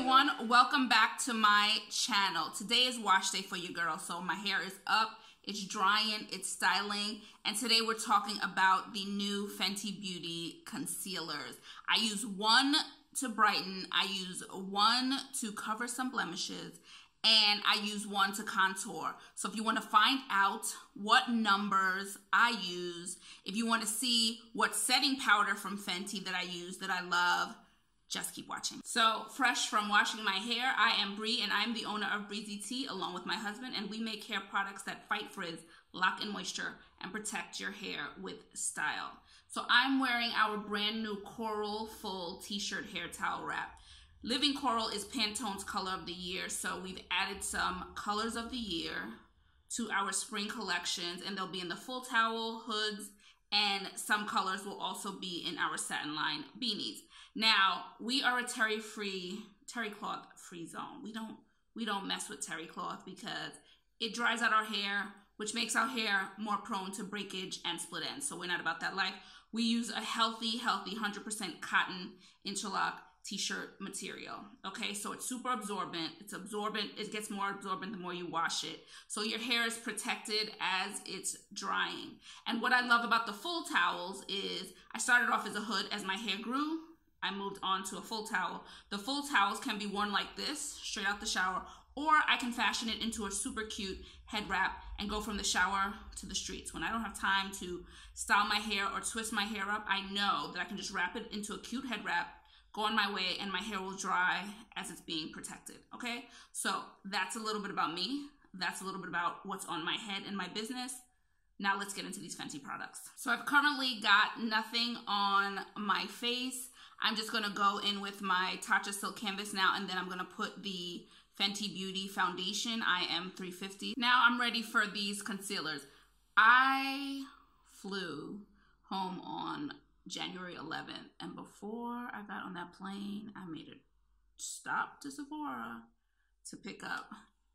everyone, welcome back to my channel. Today is wash day for you girls, so my hair is up, it's drying, it's styling, and today we're talking about the new Fenty Beauty concealers. I use one to brighten, I use one to cover some blemishes, and I use one to contour. So if you want to find out what numbers I use, if you want to see what setting powder from Fenty that I use that I love, just keep watching. So, fresh from washing my hair, I am Bree and I'm the owner of Breezy Tea along with my husband, and we make hair products that fight frizz, lock in moisture, and protect your hair with style. So I'm wearing our brand new Coral Full t-shirt hair towel wrap. Living Coral is Pantone's color of the year, so we've added some colors of the year to our spring collections, and they'll be in the full towel, hoods, and some colors will also be in our satin line beanies. Now, we are a terry cloth free zone. We don't mess with terry cloth because it dries out our hair, which makes our hair more prone to breakage and split ends. So we're not about that life. We use a healthy 100% cotton interlock t-shirt material. Okay, so it's super absorbent. It's absorbent. It gets more absorbent the more you wash it. So your hair is protected as it's drying. And what I love about the full towels is I started off as a hood. As my hair grew, I moved on to a full towel. The full towels can be worn like this, straight out the shower, or I can fashion it into a super cute head wrap and go from the shower to the streets. When I don't have time to style my hair or twist my hair up, I know that I can just wrap it into a cute head wrap, go on my way, and my hair will dry as it's being protected, okay? So that's a little bit about me. That's a little bit about what's on my head and my business. Now let's get into these Fenty products. So I've currently got nothing on my face. I'm just gonna go in with my Tatch Silk Canvas now, and then I'm gonna put the Fenty Beauty Foundation. I am 350. Now I'm ready for these concealers. I flew home on January 11th, and before I got on that plane, I made a stop to Sephora to pick up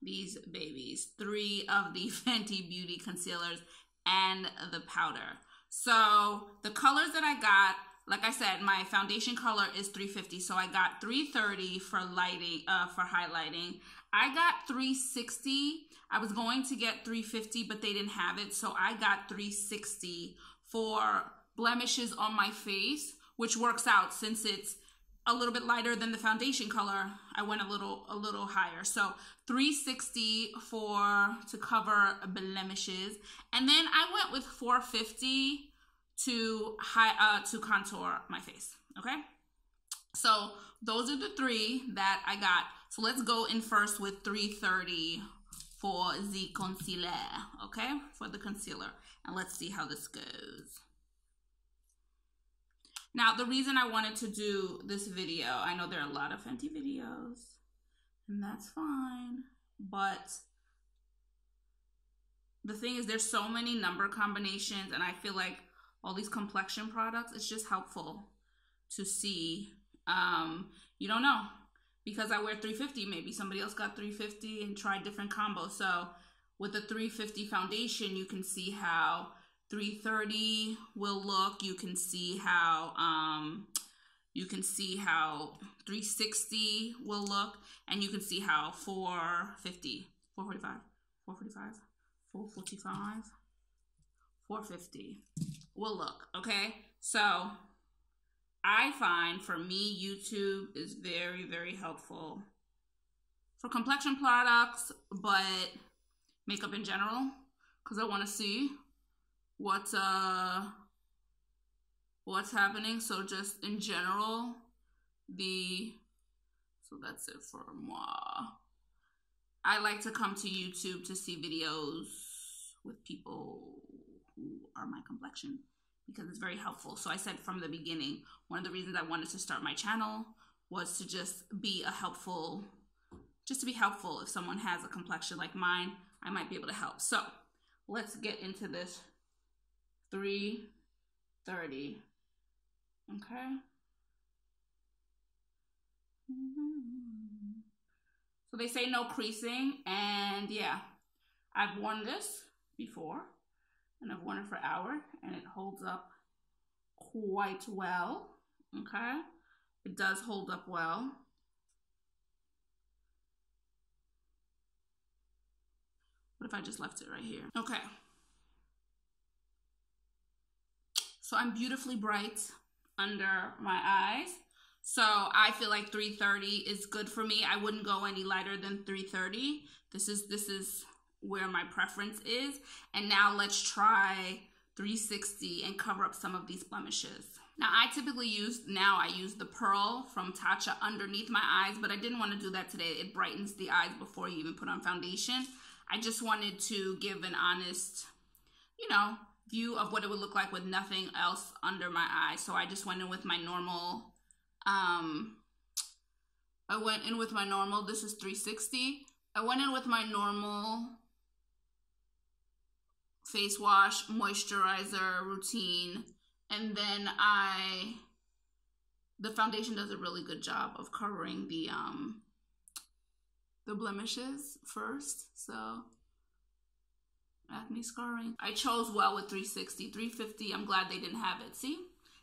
these babies, 3 of the Fenty Beauty concealers and the powder. So the colors that I got, like I said, my foundation color is 350, so I got 330 for lighting, for highlighting. I got 360. I was going to get 350, but they didn't have it, so I got 360 for blemishes on my face, which works out since it's a little bit lighter than the foundation color. I went a little higher, so 360 to cover blemishes, and then I went with 450 to contour my face. Okay, so those are the 3 that I got. So let's go in first with 330 for the concealer. Okay, for the concealer, and let's see how this goes. Now, the reason I wanted to do this video, I know there are a lot of Fenty videos, and that's fine, but the thing is, there's so many number combinations, and I feel like all these complexion products, it's just helpful to see. You don't know, because I wear 350, maybe somebody else got 350 and tried different combos. So with the 350 foundation, you can see how 330 will look. You can see how 360 will look, and you can see how 450, 445, 445, 445, 450 will look. Okay, so I find, for me, YouTube is very helpful for complexion products, but makeup in general, because I want to see what's happening. So just in general, so that's it for moi. I like to come to YouTube to see videos with people who are my complexion, because it's very helpful. So I said from the beginning, one of the reasons I wanted to start my channel was to just be helpful. If someone has a complexion like mine, I might be able to help. So let's get into this 330. Okay. So they say no creasing, and yeah, I've worn this before, and I've worn it for an hour, and it holds up quite well. Okay, it does hold up well. What if I just left it right here? Okay. So I'm beautifully bright under my eyes. So I feel like 330 is good for me. I wouldn't go any lighter than 330. This is where my preference is. And now let's try 360 and cover up some of these blemishes. Now I typically use the Pearl from Tatch underneath my eyes, but I didn't want to do that today. It brightens the eyes before you even put on foundation. I just wanted to give an honest, you know, view of what it would look like with nothing else under my eyes. So I just went in with my normal, this is 360. I went in with my normal face wash, moisturizer routine, and then the foundation does a really good job of covering the blemishes first. So acne scarring. I chose well with 360. 350, I'm glad they didn't have it. See?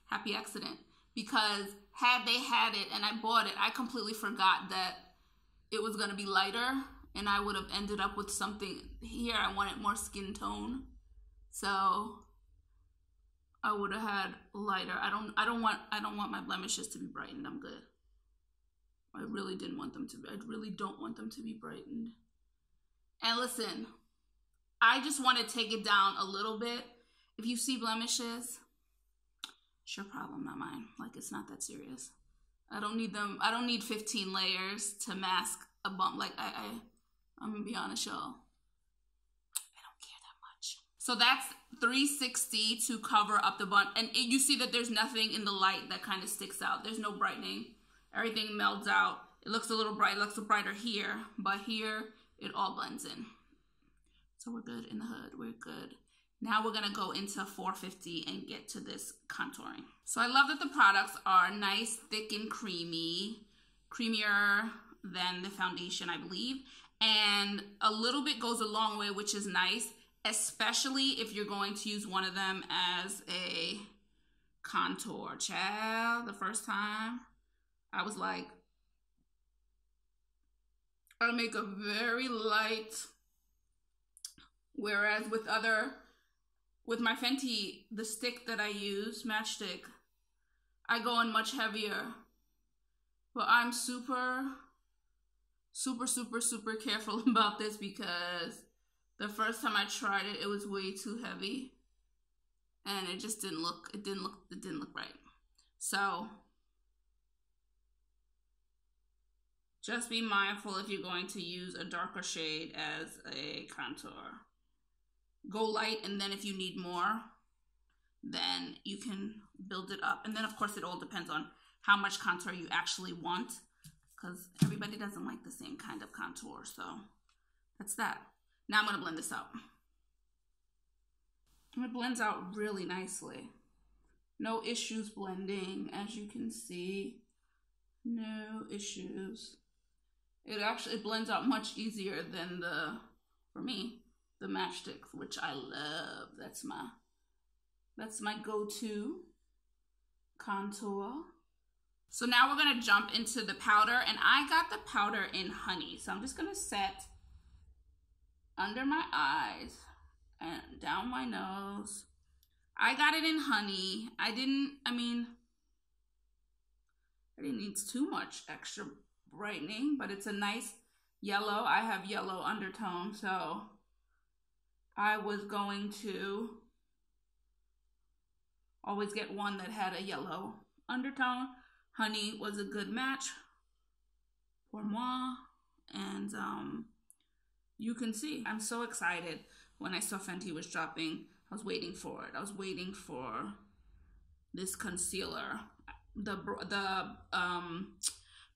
Happy accident. Because had they had it and I bought it, I completely forgot that it was going to be lighter, and I would have ended up with something here. I wanted more skin tone, so I would have had lighter. I don't want my blemishes to be brightened. I'm good. I really didn't want them to be. I really don't want them to be brightened. And listen, I just want to take it down a little bit. If you see blemishes, it's your problem, not mine. Like, it's not that serious. I don't need them. I don't need 15 layers to mask a bump. Like, I'm gonna be honest, y'all. I don't care that much. So that's 360 to cover up the bump. And you see that there's nothing in the light that kind of sticks out. There's no brightening. Everything melds out. It looks a little bright. It looks brighter here, but here it all blends in. So we're good in the hood. We're good. Now we're gonna go into 450 and get to this contouring. So I love that the products are nice, thick, and creamy, creamier than the foundation, I believe. And a little bit goes a long way, which is nice, especially if you're going to use one of them as a contour. Child, the first time I was like, I'll make a very light, whereas with my Fenty, the stick that I use, matchstick, I go in much heavier. But I'm super careful about this because the first time I tried it, it was way too heavy. And it just didn't look right. So just be mindful if you're going to use a darker shade as a contour. Go light, and then if you need more, then you can build it up. And then, of course, it all depends on how much contour you actually want, because everybody doesn't like the same kind of contour. So that's that. Now I'm going to blend this out. And it blends out really nicely. No issues blending, as you can see. No issues. It blends out much easier than for me, the matchsticks, which I love. That's my go-to contour. So now we're gonna jump into the powder, and I got the powder in Honey. So I'm just gonna set under my eyes and down my nose. I got it in Honey. I didn't need too much extra brightening, but it's a nice yellow. I have yellow undertone, so I was going to always get one that had a yellow undertone. Honey was a good match for moi, and you can see I'm so excited. When I saw Fenty was dropping, I was waiting for it. I was waiting for this concealer. The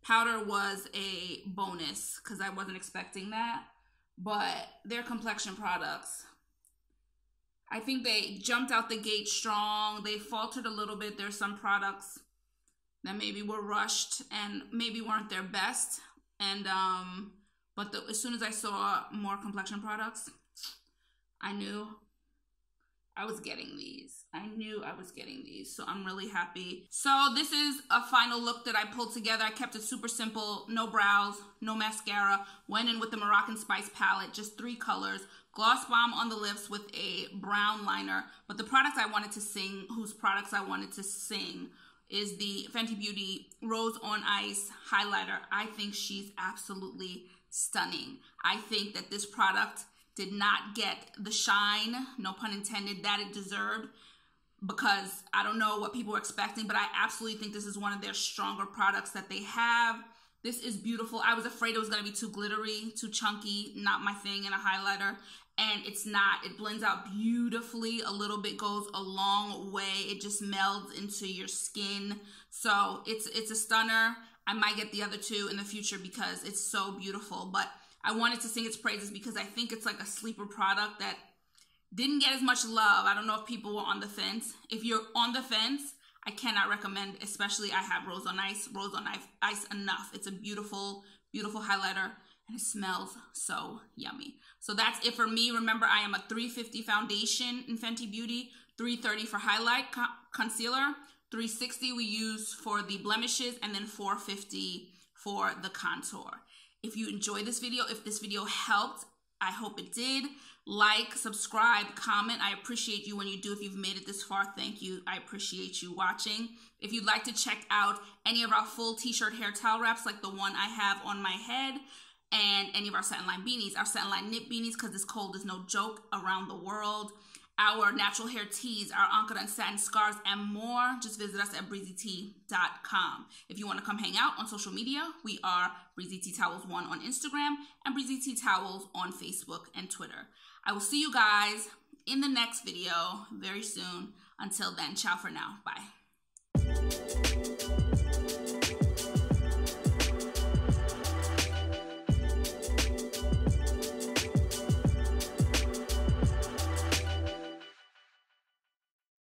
powder was a bonus because I wasn't expecting that, but their complexion products, I think they jumped out the gate strong. They faltered a little bit. There's some products that maybe were rushed and maybe weren't their best. And but as soon as I saw more complexion products, I knew I was getting these. I knew I was getting these, so I'm really happy. So this is a final look that I pulled together. I kept it super simple, no brows, no mascara. Went in with the Moroccan Spice palette, just 3 colors. Gloss bomb on the lips with a brown liner. But the products I wanted to sing, is the Fenty Beauty Rose on Ice highlighter. I think she's absolutely stunning. I think that this product did not get the shine, no pun intended, that it deserved, because I don't know what people were expecting, but I absolutely think this is one of their stronger products that they have. This is beautiful. I was afraid it was going to be too glittery, too chunky, not my thing in a highlighter, and it's not. It blends out beautifully. A little bit goes a long way. It just melds into your skin. So it's a stunner. I might get the other 2 in the future because it's so beautiful, but I wanted to sing its praises because I think it's like a sleeper product that didn't get as much love. I don't know if people were on the fence. If you're on the fence, I cannot recommend, especially I have Rose on Ice enough. It's a beautiful, beautiful highlighter, and it smells so yummy. So that's it for me. Remember, I am a 350 foundation in Fenty Beauty, 330 for highlight concealer, 360 we use for the blemishes, and then 450 for the contour. If you enjoyed this video, if this video helped, I hope it did. Like, subscribe, comment. I appreciate you when you do. If you've made it this far, thank you. I appreciate you watching. If you'd like to check out any of our full t-shirt hair towel wraps, like the one I have on my head, and any of our satin line beanies, our satin line knit beanies, because this cold is no joke around the world, our natural hair teas, our Ankara and satin scarves, and more, just visit us at breezytea.com. If you want to come hang out on social media, we are Breezy Tea Towels 1 on Instagram and Breezy Tea Towels on Facebook and Twitter. I will see you guys in the next video very soon. Until then, ciao for now. Bye.